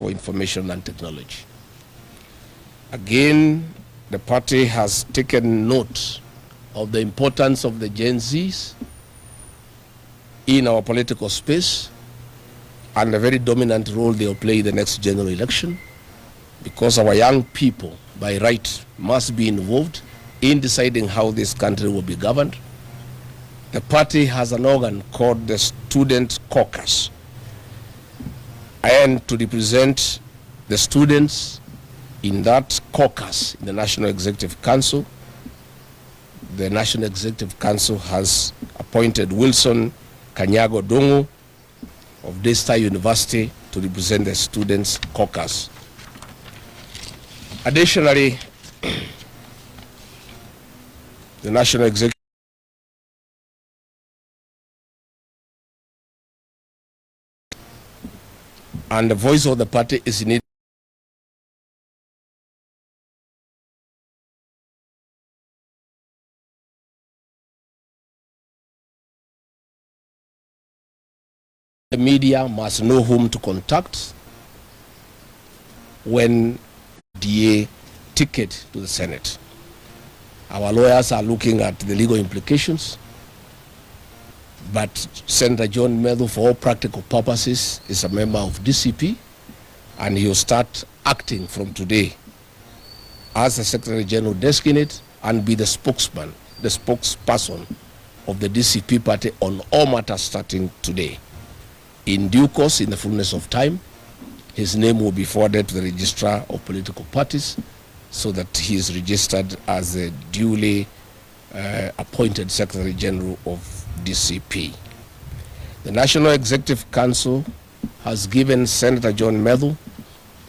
for Information and Technology. Again, the party has taken note of the importance of the Gen Zs in our political space and a very dominant role they will play in the next general election, because our young people, by right, must be involved in deciding how this country will be governed. The party has an organ called the Student Caucus, and to represent the students in that caucus in the National Executive Council, the National Executive Council has appointed Wilson Kanyago Dongo of Daystar University to represent the Students Caucus. Additionally, the National Executive and the voice of the party is needed. The media must know whom to contact when DA ticket to the Senate. Our lawyers are looking at the legal implications, but Senator John Medhu, for all practical purposes, is a member of DCP, and he will start acting from today as the Secretary General designate and be the spokesman, the spokesperson of the DCP party on all matters starting today. In due course, in the fullness of time, his name will be forwarded to the Registrar of Political Parties so that he is registered as a duly appointed Secretary General of DCP. The National Executive Council has given Senator John Medhu,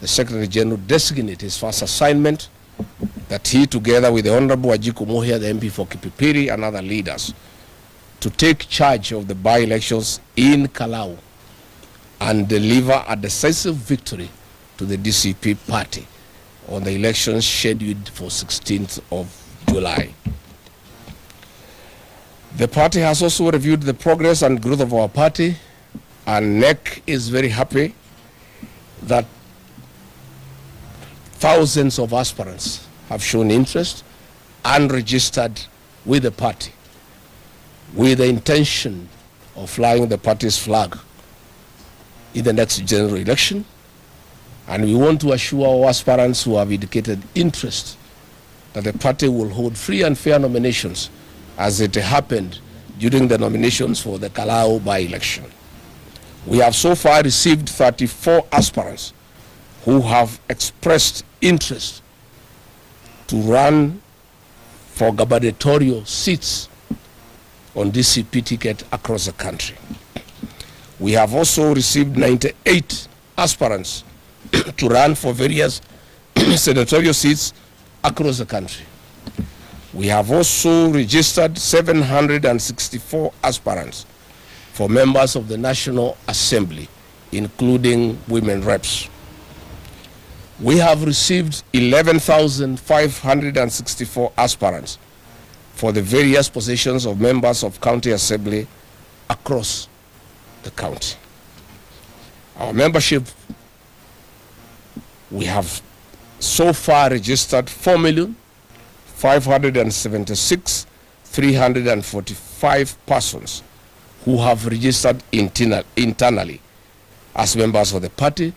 the Secretary General designate, his first assignment, that he, together with the Honorable Ajiko Mohia, the MP for Kipipiri, and other leaders, to take charge of the by-elections in Kalau and deliver a decisive victory to the DCP party on the elections scheduled for 16th of July. The party has also reviewed the progress and growth of our party, and NEC is very happy that thousands of aspirants have shown interest and registered with the party with the intention of flying the party's flag in the next general election. And we want to assure our aspirants who have indicated interest that the party will hold free and fair nominations as it happened during the nominations for the Kalau by-election. We have so far received 34 aspirants who have expressed interest to run for gubernatorial seats on DCP ticket across the country. We have also received 98 aspirants to run for various senatorial seats across the country. We have also registered 764 aspirants for members of the National Assembly, including women reps. We have received 11,564 aspirants for the various positions of members of County Assembly across the county. Our membership, we have so far registered 4,576,345 persons who have registered internally as members of the party,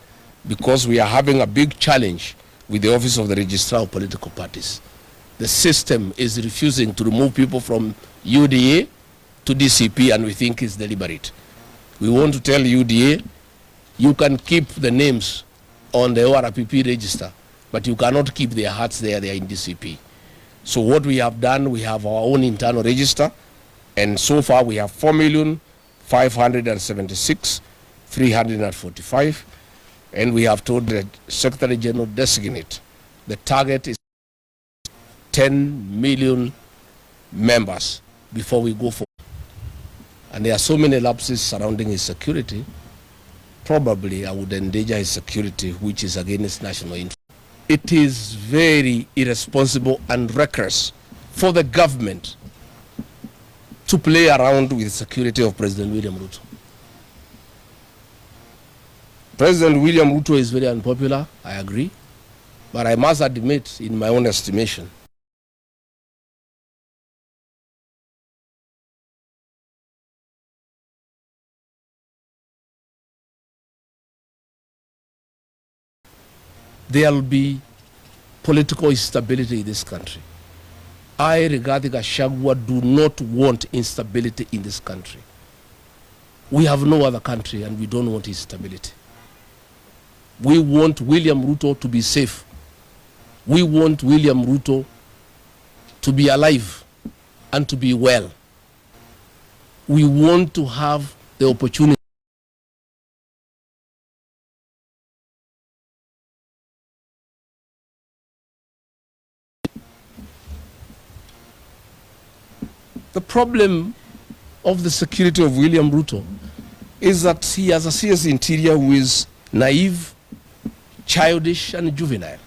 because we are having a big challenge with the Office of the Registrar of Political Parties. The system is refusing to remove people from UDA to DCP, and we think it's deliberate. We want to tell UDA, you can keep the names on the ORPP register, but you cannot keep their hearts there, they are in DCP. So what we have done, we have our own internal register, and so far we have 4,576,345, and we have told the Secretary General designate the target is 10 million members before we go for. And there are so many lapses surrounding his security, probably I would endanger his security, which is against national interest. It is very irresponsible and reckless for the government to play around with the security of President William Ruto. President William Ruto is very unpopular, I agree. But I must admit, in my own estimation, there will be political instability in this country. I, Rigathi Gachagua, do not want instability in this country. We have no other country and we don't want instability. We want William Ruto to be safe. We want William Ruto to be alive and to be well. We want to have the opportunity The problem of the security of William Ruto is that he has a CS interior who is naive, childish, and juvenile.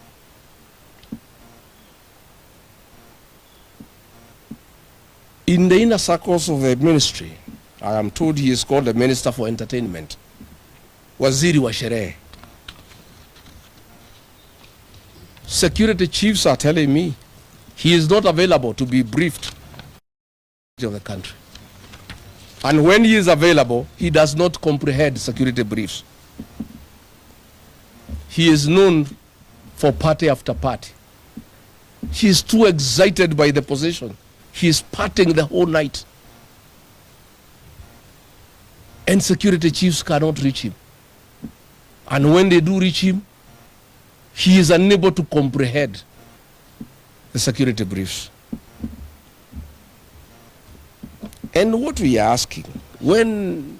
In the inner circles of the ministry, I am told he is called the Minister for Entertainment, Waziri wa Sherehe. Security chiefs are telling me he is not available to be briefed of the country. And when he is available, he does not comprehend security briefs. He is known for party after party. He is too excited by the position. He is partying the whole night. And security chiefs cannot reach him. And when they do reach him, he is unable to comprehend the security briefs. And what we are asking, when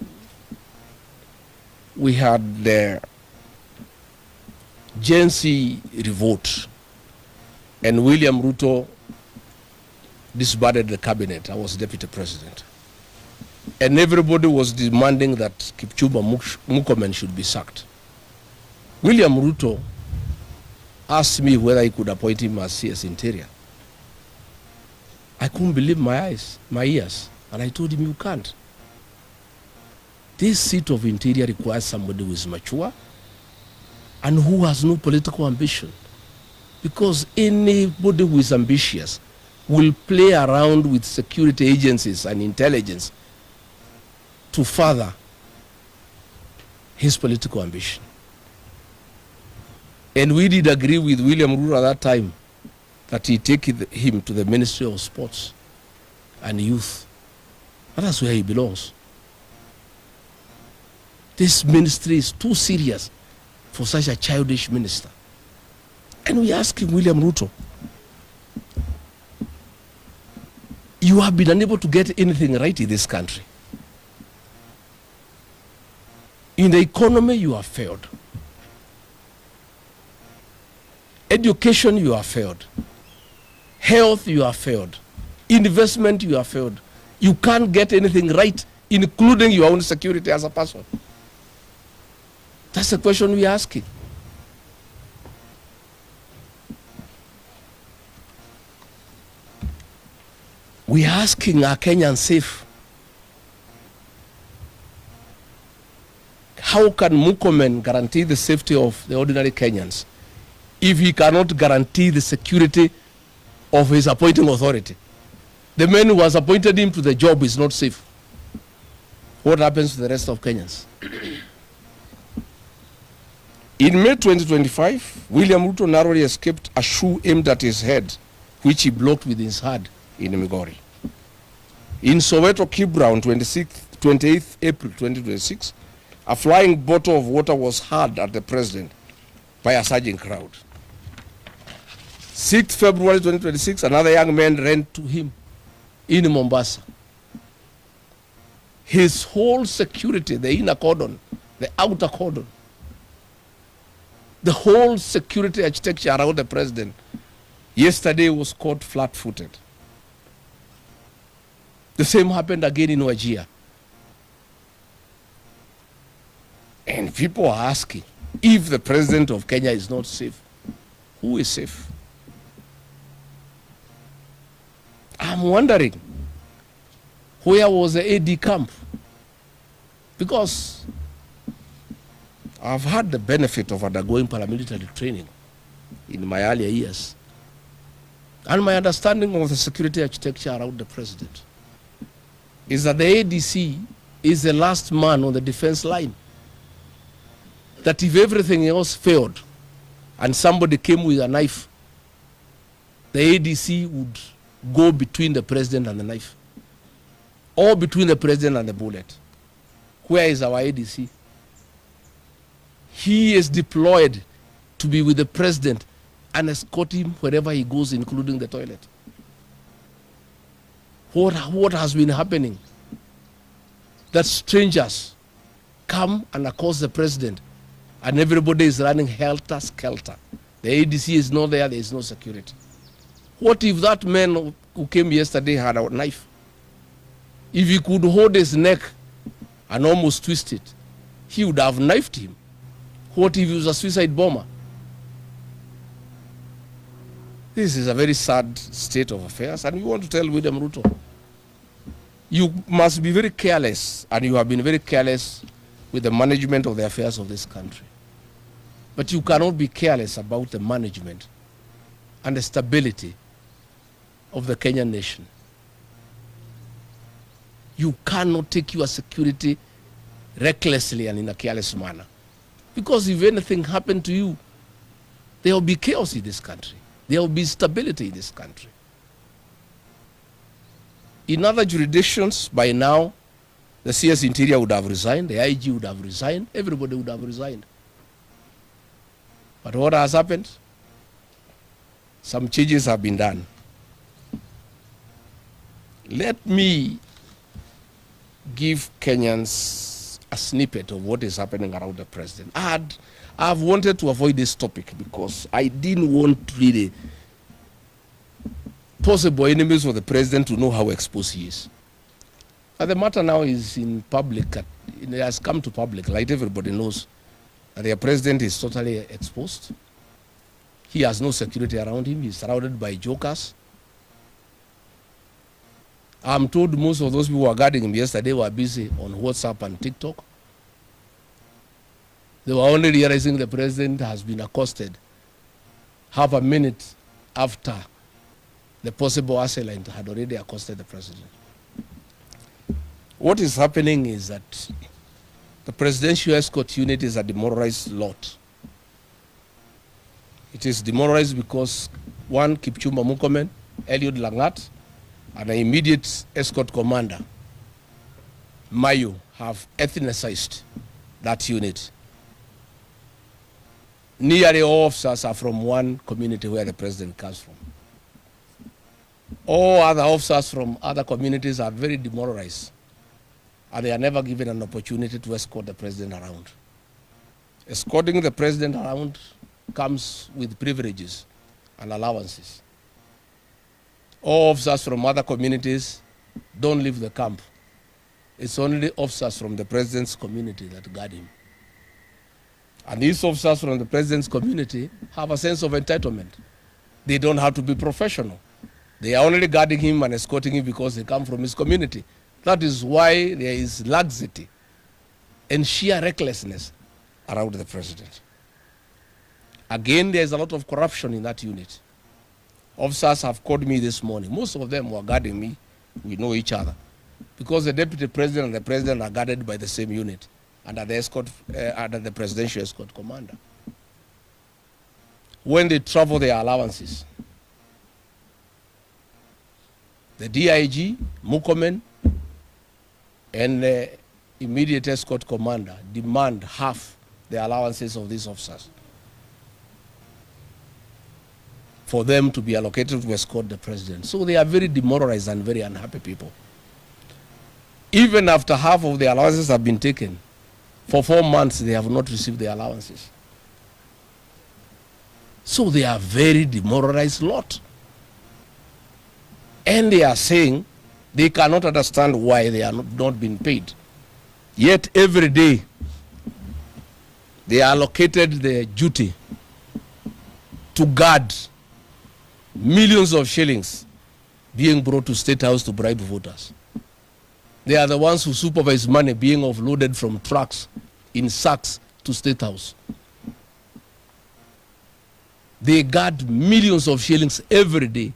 we had the Gen Z revolt and William Ruto disbanded the cabinet, I was deputy president, and everybody was demanding that Kipchumba Murkomen should be sacked. William Ruto asked me whether he could appoint him as CS Interior. I couldn't believe my ears. And I told him, you can't. This seat of Interior requires somebody who is mature and who has no political ambition. Because anybody who is ambitious will play around with security agencies and intelligence to further his political ambition. And we did agree with William Ruto at that time that he take him to the Ministry of Sports and Youth. And that's where he belongs. This ministry is too serious for such a childish minister. And we ask him, William Ruto, you have been unable to get anything right in this country. In the economy, you have failed. Education, you have failed. Health, you have failed. Investment, you have failed. You can't get anything right, including your own security as a person. That's the question we're asking. We're asking, are Kenyans safe? How can Murkomen guarantee the safety of the ordinary Kenyans if he cannot guarantee the security of his appointing authority? The man who has appointed him to the job is not safe. What happens to the rest of Kenyans? In May 2025, William Ruto narrowly escaped a shoe aimed at his head, which he blocked with his hand in Migori. In Soweto, Kibra, on 28th April 2026, a flying bottle of water was hurled at the president by a surging crowd. 6th February 2026, another young man ran to him in Mombasa. His whole security, the inner cordon, the outer cordon, the whole security architecture around the president yesterday was caught flat-footed. The same happened again in Wajir. And people are asking, if the president of Kenya is not safe, who is safe? I'm wondering, where was the AD camp? Because I've had the benefit of undergoing paramilitary training in my earlier years, and my understanding of the security architecture around the president is that the ADC is the last man on the defense line. That if everything else failed and somebody came with a knife, the ADC would go between the president and the knife, or between the president and the bullet. Where is our ADC? He is deployed to be with the president and escort him wherever he goes, including the toilet. What has been happening? That strangers come and accost the president, and everybody is running helter-skelter. The ADC is not there, there is no security. What if that man who came yesterday had a knife? If he could hold his neck and almost twist it, he would have knifed him. What if he was a suicide bomber? This is a very sad state of affairs, and we want to tell William Ruto, you must be very careless, and you have been very careless with the management of the affairs of this country. But you cannot be careless about the management and the stability of the Kenyan nation. You cannot take your security recklessly and in a careless manner. Because if anything happened to you, there will be chaos in this country. There will be stability in this country. In other jurisdictions, by now, the CS Interior would have resigned, the IG would have resigned, everybody would have resigned. But what has happened? Some changes have been done. Let me give Kenyans a snippet of what is happening around the president. I've wanted to avoid this topic because I didn't want really possible enemies of the president to know how exposed he is. But the matter now is in public, it has come to public, like everybody knows, that the president is totally exposed. He has no security around him, he's surrounded by jokers. I'm told most of those people who were guarding him yesterday were busy on WhatsApp and TikTok. They were only realizing the president has been accosted half a minute after the possible assailant had already accosted the president. What is happening is that the presidential escort unit is a demoralized lot. It is demoralized because one, Kipchumba Murkomen, Eliud Langat, and an immediate escort commander, Mayu, have ethnicized that unit. Nearly all officers are from one community where the president comes from. All other officers from other communities are very demoralized, and they are never given an opportunity to escort the president around. Escorting the president around comes with privileges and allowances. All officers from other communities don't leave the camp. It's only officers from the president's community that guard him. And these officers from the president's community have a sense of entitlement. They don't have to be professional. They are only guarding him and escorting him because they come from his community. That is why there is laxity and sheer recklessness around the president. Again, there is a lot of corruption in that unit. Officers have called me this morning. Most of them were guarding me. We know each other. Because the deputy president and the president are guarded by the same unit under the presidential escort commander. When they travel, their allowances. The DIG, Murkomen, and the immediate escort commander demand half the allowances of these officers for them to be allocated to escort the president. So they are very demoralized and very unhappy people. Even after half of the allowances have been taken, for 4 months they have not received the allowances. So they are very demoralized lot. And they are saying they cannot understand why they are not being paid. Yet every day they are allocated the duty to guard millions of shillings being brought to State House to bribe voters. They are the ones who supervise money being offloaded from trucks in sacks to State House. They got millions of shillings every day.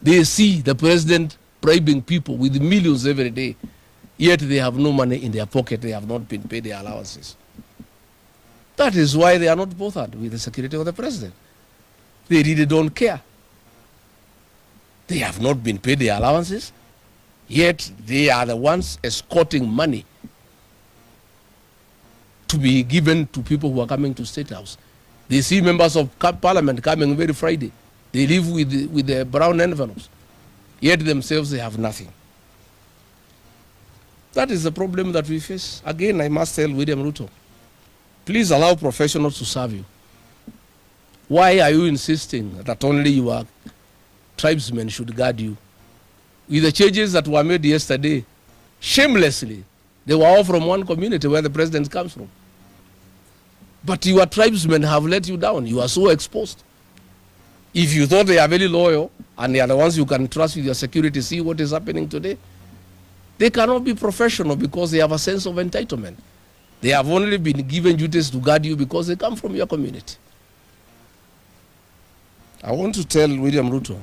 They see the president bribing people with millions every day, yet they have no money in their pocket. They have not been paid their allowances. That is why they are not bothered with the security of the president. They really don't care. They have not been paid their allowances, yet they are the ones escorting money to be given to people who are coming to State House. They see members of parliament coming every Friday. They live with the brown envelopes, yet themselves they have nothing. That is the problem that we face. Again, I must tell William Ruto, please allow professionals to serve you. Why are you insisting that only your tribesmen should guard you? With the changes that were made yesterday, shamelessly, they were all from one community where the president comes from. But your tribesmen have let you down. You are so exposed. If you thought they are very loyal and they are the ones you can trust with your security, see what is happening today. They cannot be professional because they have a sense of entitlement. They have only been given duties to guard you because they come from your community. I want to tell William Ruto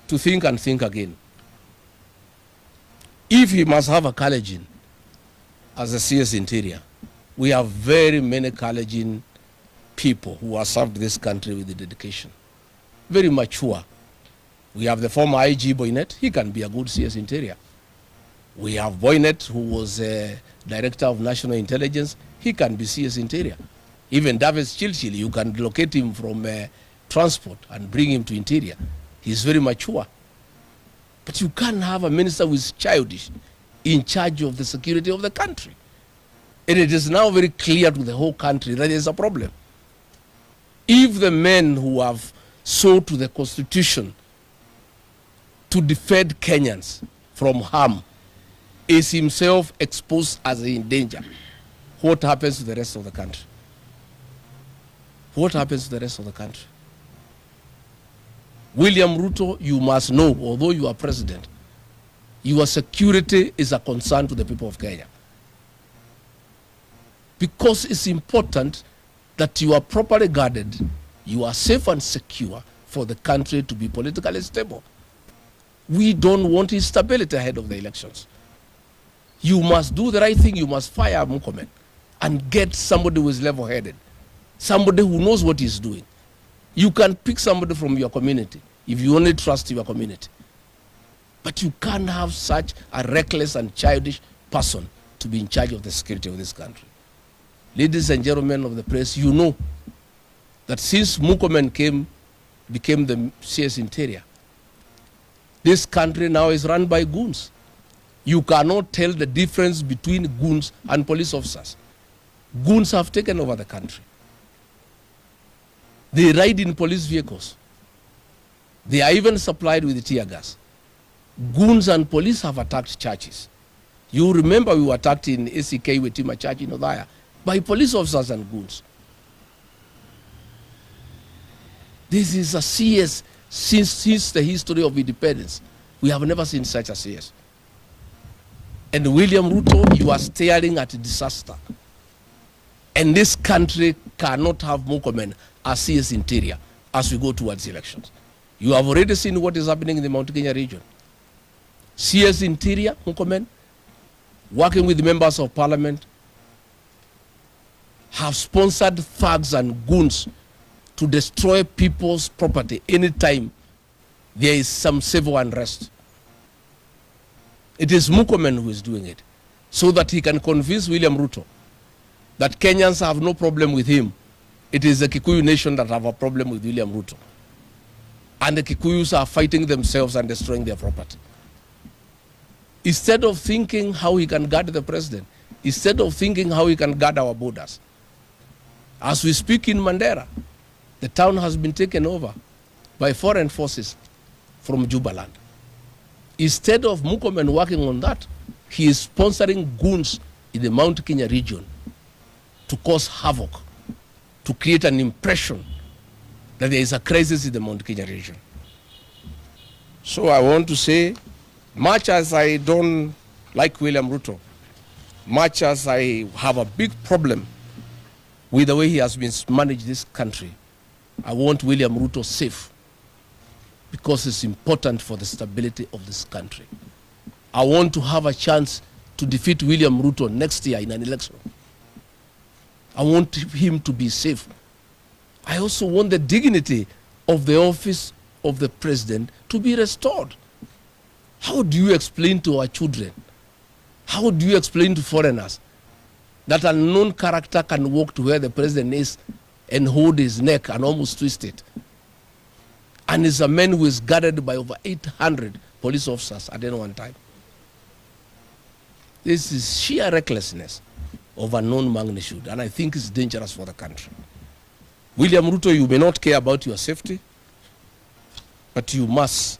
to think and think again. If he must have a Kalenjin as a CS Interior, we have very many Kalenjin people who have served this country with the dedication. Very mature. We have the former IG Boynet. He can be a good CS Interior. We have Boynet, who was Director of National Intelligence. He can be CS Interior. Even Davis Chilchil, you can locate him from transport and bring him to Interior. He's very mature. But you can't have a minister who is childish in charge of the security of the country. And it is now very clear to the whole country that there is a problem. If the men who have sold to the Constitution to defend Kenyans from harm is himself exposed as in danger, what happens to the rest of the country? What happens to the rest of the country? William Ruto, you must know, although you are president, your security is a concern to the people of Kenya. Because it's important that you are properly guarded, you are safe and secure for the country to be politically stable. We don't want instability ahead of the elections. You must do the right thing. You must fire Murkomen and get somebody who is level-headed, somebody who knows what he's doing. You can pick somebody from your community if you only trust your community. But you can't have such a reckless and childish person to be in charge of the security of this country. Ladies and gentlemen of the press, you know that since Murkomen became the CS Interior, this country now is run by goons. You cannot tell the difference between goons and police officers. Goons have taken over the country. They ride in police vehicles. They are even supplied with tear gas. Goons and police have attacked churches. You remember we were attacked in ACK Wetima Church in Odhaya by police officers and goons. This is a CS since the history of independence. We have never seen such a CS. And William Ruto, you are staring at disaster. And this country cannot have Murkomen as CS Interior as we go towards elections. You have already seen what is happening in the Mount Kenya region. CS Interior, Murkomen, working with members of parliament, have sponsored thugs and goons to destroy people's property anytime there is some civil unrest. It is Murkomen who is doing it, so that he can convince William Ruto that Kenyans have no problem with him. It is the Kikuyu nation that have a problem with William Ruto. And the Kikuyus are fighting themselves and destroying their property. Instead of thinking how he can guard the president, instead of thinking how he can guard our borders, as we speak in Mandera, the town has been taken over by foreign forces from Jubaland. Instead of Murkomen working on that, he is sponsoring goons in the Mount Kenya region to cause havoc, to create an impression that there is a crisis in the Mount Kenya region. So I want to say, much as I don't like William Ruto, much as I have a big problem with the way he has been managed this country. I want William Ruto safe because it's important for the stability of this country. I want to have a chance to defeat William Ruto next year in an election. I want him to be safe. I also want the dignity of the office of the president to be restored. How do you explain to our children? How do you explain to foreigners that a known character can walk to where the president is and hold his neck and almost twist it? And is a man who is guarded by over 800 police officers at any one time. This is sheer recklessness of unknown magnitude, and I think it's dangerous for the country. William Ruto, you may not care about your safety, but you must,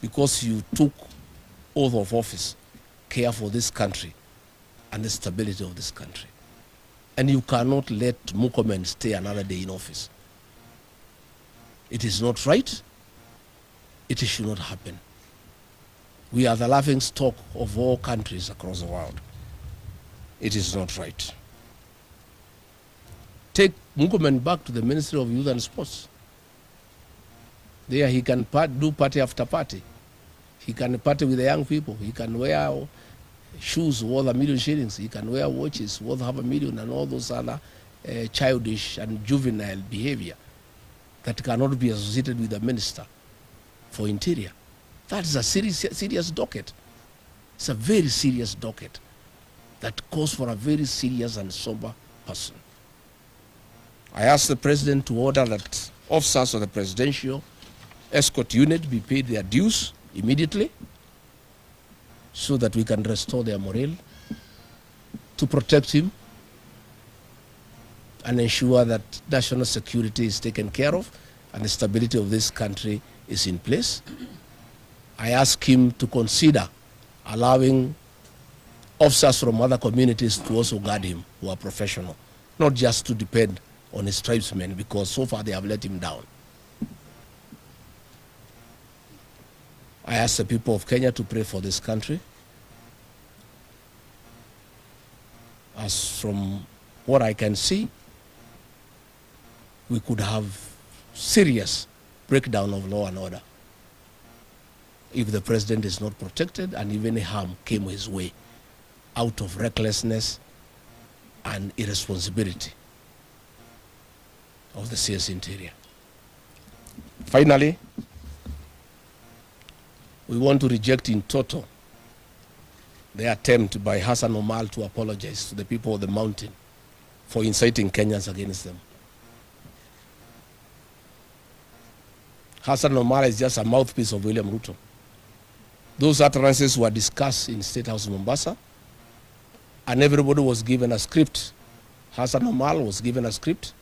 because you took oath of office, care for this country and the stability of this country. And you cannot let Murkomen stay another day in office. It is not right. It should not happen. We are the laughing stock of all countries across the world. It is not right. Take Murkomen back to the Ministry of Youth and Sports. There he can do party after party. He can party with the young people. He can wear shoes worth $1 million shillings. He can wear watches worth $500,000 and all those other childish and juvenile behavior that cannot be associated with the Minister for Interior. That is a serious docket. It's a very serious docket that calls for a very serious and sober person. I asked the President to order that officers of the Presidential Escort Unit be paid their dues immediately so that we can restore their morale, to protect him and ensure that national security is taken care of and the stability of this country is in place. I ask him to consider allowing officers from other communities to also guard him, who are professional, not just to depend on his tribesmen, because so far they have let him down. I ask the people of Kenya to pray for this country. As from what I can see, we could have serious breakdown of law and order if the president is not protected and even harm came his way out of recklessness and irresponsibility of the CS Interior. Finally, we want to reject in total the attempt by Hassan Omar to apologize to the people of the mountain for inciting Kenyans against them. Hassan Omar is just a mouthpiece of William Ruto. Those utterances were discussed in State House Mombasa, and everybody was given a script. Hassan Omar was given a script.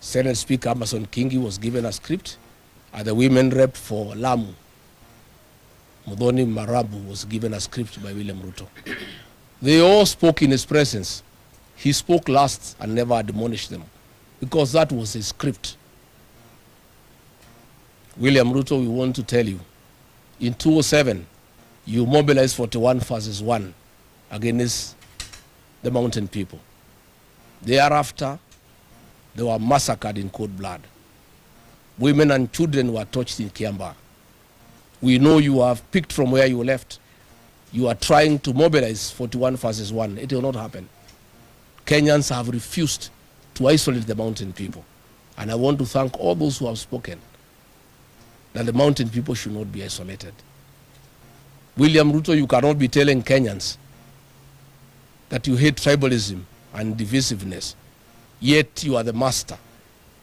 Senate Speaker Amason Kingi was given a script. And the women rep for Lamu, Muthoni Marabu, was given a script by William Ruto. They all spoke in his presence. He spoke last and never admonished them, because that was his script. William Ruto, we want to tell you, in 2007, you mobilized 41 versus 1 against the mountain people. Thereafter, they were massacred in cold blood. Women and children were tortured in Kiambaa. We know you have picked from where you left. You are trying to mobilize 41 versus 1. It will not happen. Kenyans have refused to isolate the mountain people. And I want to thank all those who have spoken that the mountain people should not be isolated. William Ruto, you cannot be telling Kenyans that you hate tribalism and divisiveness, yet you are the master.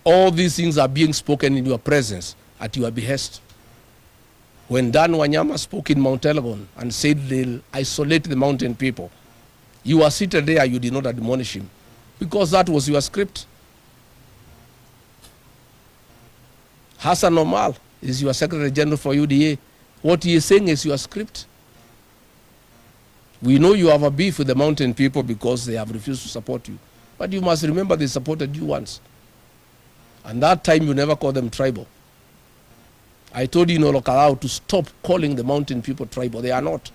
All these things are being spoken in your presence at your behest. When Dan Wanyama spoke in Mount Elgon and said they'll isolate the mountain people, you were seated there, you did not admonish him, because that was your script. Hassan Omar is your Secretary General for UDA. What he is saying is your script. We know you have a beef with the mountain people because they have refused to support you. But you must remember they supported you once. And that time you never called them tribal. I told you in Olokalao to stop calling the mountain people tribal. They are not.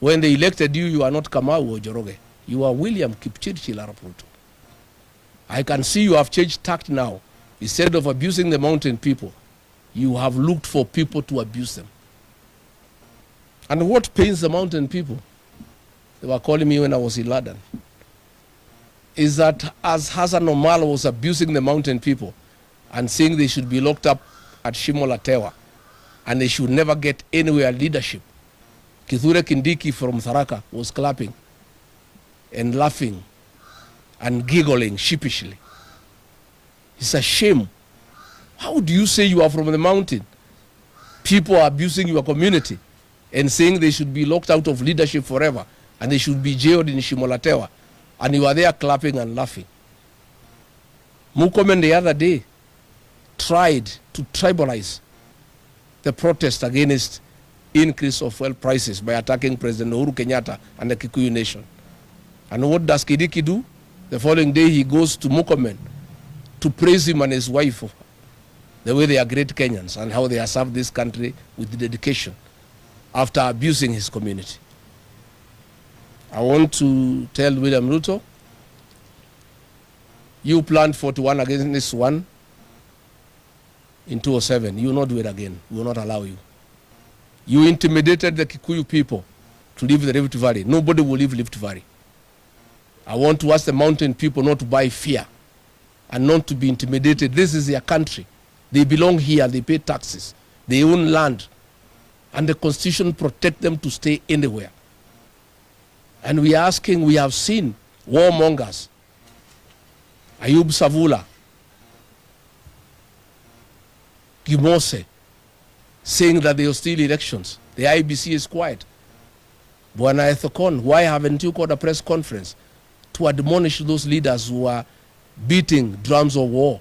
When they elected you, you are not Kamau or Joroge. You are William Kipchirchir Arap Ruto. I can see you have changed tact now. Instead of abusing the mountain people, you have looked for people to abuse them. And what pains the mountain people, they were calling me when I was in London, is that as Hassan Omala was abusing the mountain people and saying they should be locked up at Shimolatewa and they should never get anywhere leadership, Kithure Kindiki from Tharaka was clapping and laughing and giggling sheepishly. It's a shame. How do you say you are from the mountain? People are abusing your community and saying they should be locked out of leadership forever and they should be jailed in Shimolatewa, and you are there clapping and laughing. Murkomen the other day tried to tribalize the protest against increase of fuel prices by attacking President Uhuru Kenyatta and the Kikuyu Nation. And what does Kindiki do? The following day he goes to Murkomen to praise him and his wife, the way they are great Kenyans and how they have served this country with dedication after abusing his community. I want to tell William Ruto, you planned 41 against this one in 2007. You will not do it again. We will not allow you. You intimidated the Kikuyu people to leave the Rift Valley. Nobody will leave Rift Valley. I want to ask the mountain people not to buy fear and not to be intimidated. This is their country. They belong here. They pay taxes. They own land. And the Constitution protects them to stay anywhere. And we are asking, we have seen warmongers, Ayub Savula, Gimose, saying that they will steal elections. The IBC is quiet. Bwana Ethokon, why haven't you called a press conference to admonish those leaders who are beating drums of war?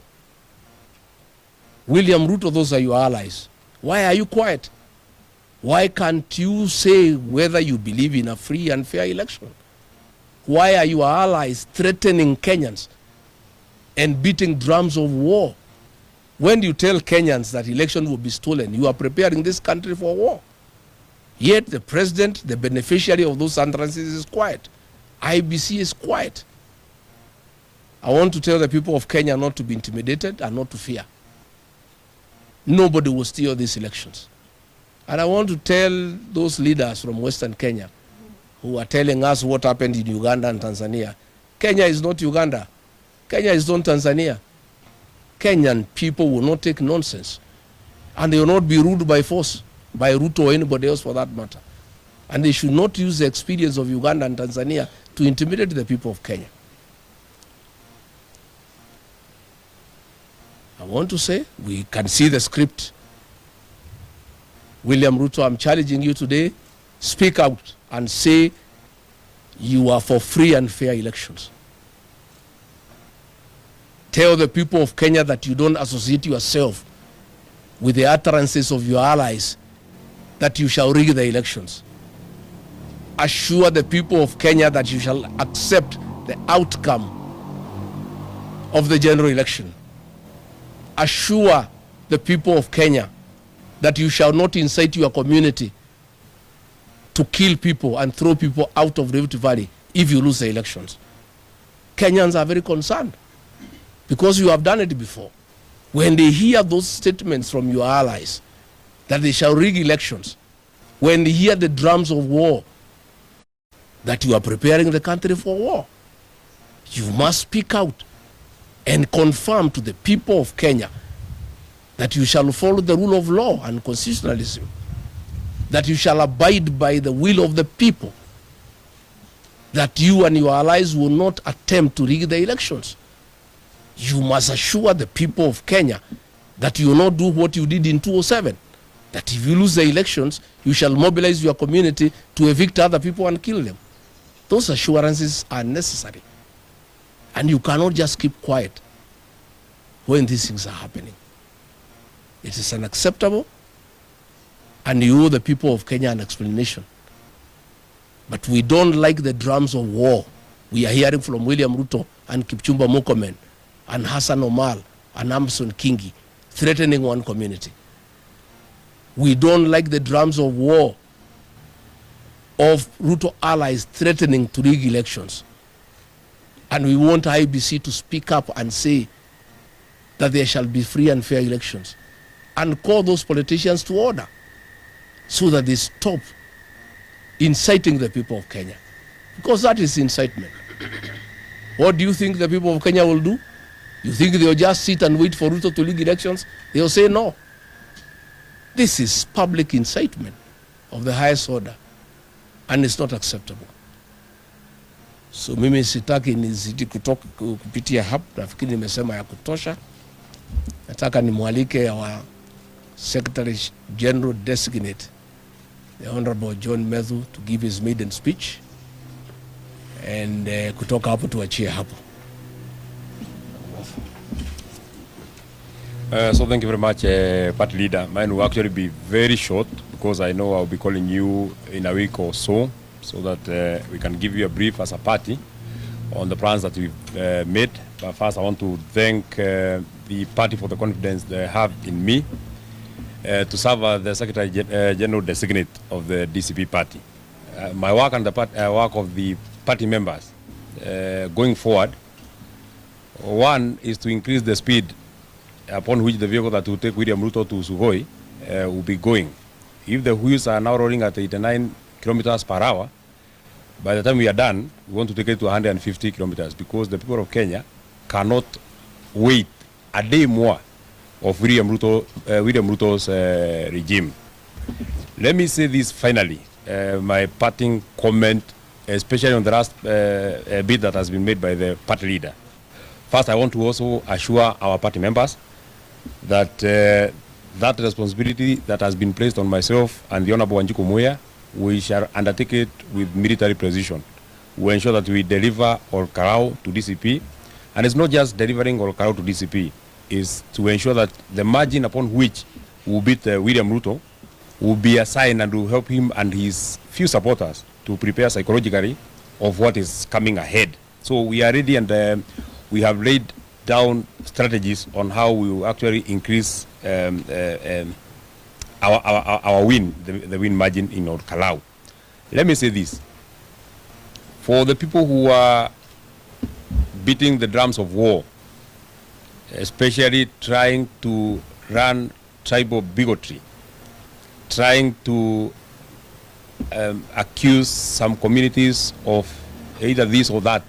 William Ruto, those are your allies. Why are you quiet? Why can't you say whether you believe in a free and fair election? Why are your allies threatening Kenyans and beating drums of war? When you tell Kenyans that election will be stolen, you are preparing this country for war. Yet the president, the beneficiary of those utterances, is quiet. IBC is quiet. I want to tell the people of Kenya not to be intimidated and not to fear. Nobody will steal these elections. And I want to tell those leaders from Western Kenya who are telling us what happened in Uganda and Tanzania. Kenya is not Uganda. Kenya is not Tanzania. Kenyan people will not take nonsense. And they will not be ruled by force, by Ruto or anybody else for that matter. And they should not use the experience of Uganda and Tanzania to intimidate the people of Kenya. I want to say, we can see the script. William Ruto, I'm challenging you today. Speak out and say you are for free and fair elections. Tell the people of Kenya that you don't associate yourself with the utterances of your allies that you shall rig the elections. Assure the people of Kenya that you shall accept the outcome of the general election. Assure the people of Kenya that you shall not incite your community to kill people and throw people out of Rift Valley if you lose the elections. Kenyans are very concerned because you have done it before. When they hear those statements from your allies that they shall rig elections, when they hear the drums of war, that you are preparing the country for war, you must speak out and confirm to the people of Kenya that you shall follow the rule of law and constitutionalism, that you shall abide by the will of the people, that you and your allies will not attempt to rig the elections. You must assure the people of Kenya that you will not do what you did in 2007, that if you lose the elections, you shall mobilize your community to evict other people and kill them. Those assurances are necessary. And you cannot just keep quiet when these things are happening. It is unacceptable, and you owe the people of Kenya an explanation. But we don't like the drums of war we are hearing from William Ruto and Kipchumba Murkomen and Hassan Omala and Amson Kingi threatening one community. We don't like the drums of war of Ruto allies threatening to rig elections. And we want IBC to speak up and say that there shall be free and fair elections, and call those politicians to order so that they stop inciting the people of Kenya, because that is incitement. What do you think the people of Kenya will do? You think they'll just sit and wait for Ruto to lead elections? They'll say no. This is public incitement of the highest order, and it's not acceptable. So mimi sitaki nizidi kutoka kupitia hapa, nafikiri nimesema ya kutosha. Nataka nimwalike wa Secretary General Designate, the Honorable John Methu, to give his maiden speech, and kutoka hapo tuachie hapo. So thank you very much, Party Leader. Mine will actually be very short because I know I'll be calling you in a week or so that we can give you a brief as a party on the plans that we've made. But first, I want to thank the party for the confidence they have in me to serve as the Secretary General Designate of the DCP party. My work and the work of the party members going forward, one is to increase the speed upon which the vehicle that will take William Ruto to Sugoi will be going. If the wheels are now rolling at 89 kilometers per hour, by the time we are done, we want to take it to 150 kilometers, because the people of Kenya cannot wait a day more of William Ruto's regime. Let me say this finally, my parting comment, especially on the last bit that has been made by the party leader. First, I want to also assure our party members that that responsibility that has been placed on myself and the Honorable Wanjiku Muya, we shall undertake it with military precision. We ensure that we deliver Olkarau to DCP, and it's not just delivering Olkarau to DCP, it's to ensure that the margin upon which we will beat William Ruto will be assigned and will help him and his few supporters to prepare psychologically of what is coming ahead. So we are ready, and we have laid down strategies on how we will actually increase our win, the win margin in Olkarau. Let me say this. For the people who are beating the drums of war, especially trying to run tribal bigotry, trying to accuse some communities of either this or that,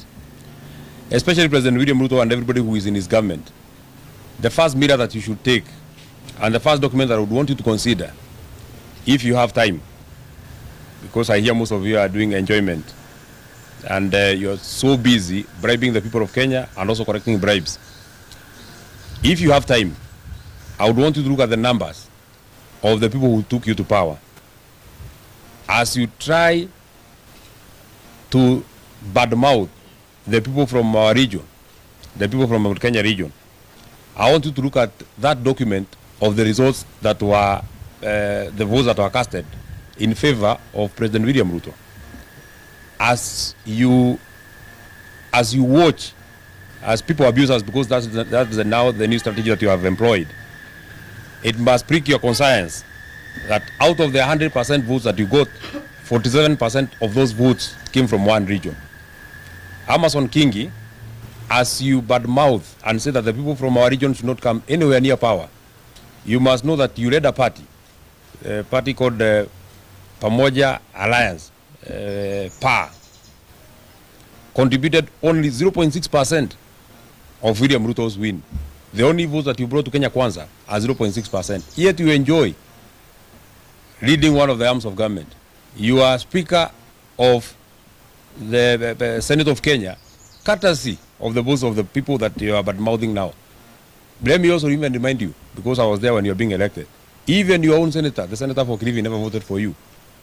especially President William Ruto and everybody who is in his government, the first mirror that you should take, and the first document that I would want you to consider, if you have time, because I hear most of you are doing enjoyment, and you're so busy bribing the people of Kenya and also collecting bribes. If you have time, I would want you to look at the numbers of the people who took you to power. As you try to badmouth the people from our region, the people from the Kenya region, I want you to look at that document of the results that were, the votes that were casted in favor of President William Ruto. As you watch, as people abuse us, because that's now the new strategy that you have employed, it must prick your conscience that out of the 100% votes that you got, 47% of those votes came from one region. Amason Kingi, as you badmouth and say that the people from our region should not come anywhere near power, you must know that you led a party called Pamoja Alliance, PA, contributed only 0.6% of William Ruto's win. The only votes that you brought to Kenya Kwanza are 0.6%. Yet you enjoy leading one of the arms of government. You are Speaker of the Senate of Kenya, courtesy of the votes of the people that you are badmouthing now. Let me also even remind you, because I was there when you were being elected, even your own senator, the senator for Kilifi, never voted for you.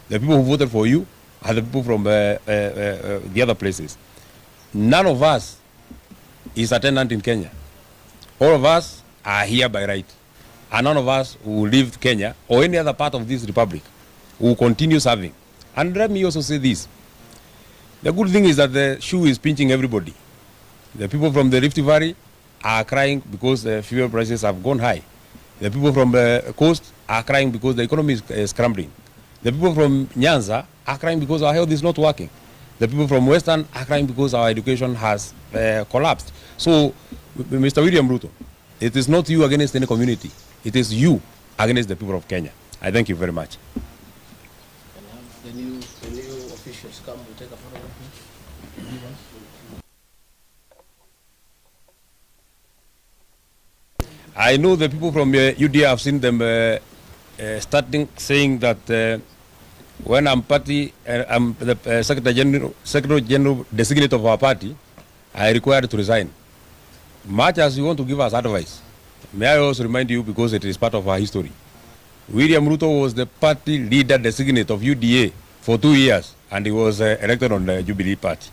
The people who voted for you are the people from the other places. None of us is a tenant in Kenya. All of us are here by right. And none of us who leave Kenya or any other part of this republic will continue serving. And let me also say this. The good thing is that the shoe is pinching everybody. The people from the Rift Valley are crying because the fuel prices have gone high. The people from the coast are crying because the economy is crumbling. The people from Nyanza are crying because our health is not working. The people from Western are crying because our education has collapsed. So, Mr. William Ruto, it is not you against any community. It is you against the people of Kenya. I thank you very much. The new officials come to take a photo with me. I know the people from UDA, have seen them starting saying that when I'm party, I'm the Secretary General designate of our party, I required to resign. Much as you want to give us advice, may I also remind you, because it is part of our history, William Ruto was the party leader designate of UDA for 2 years, and he was elected on the Jubilee Party.